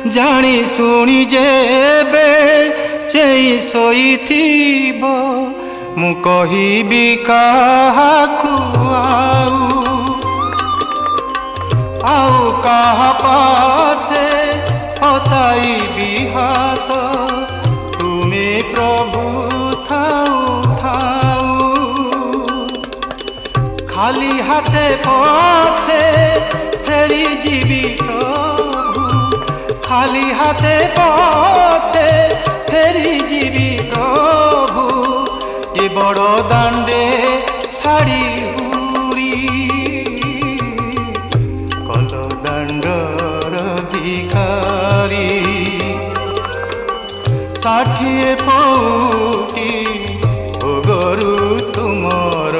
जानी शुणी जेबे चेई शोइथिब मु कहिबी काहाकु आउ काहा पासे हताइबी हाथ तुमे प्रभु थाऊ थाऊ खाली हाथे पछे फेरी जीवी प्रभु खाली हाथे पछे फेरी जीवी प्रभु ए बड़ दांडे छाड़ी हुरी कल दांडर भिखारी 60 पौटी भोगरू तुमर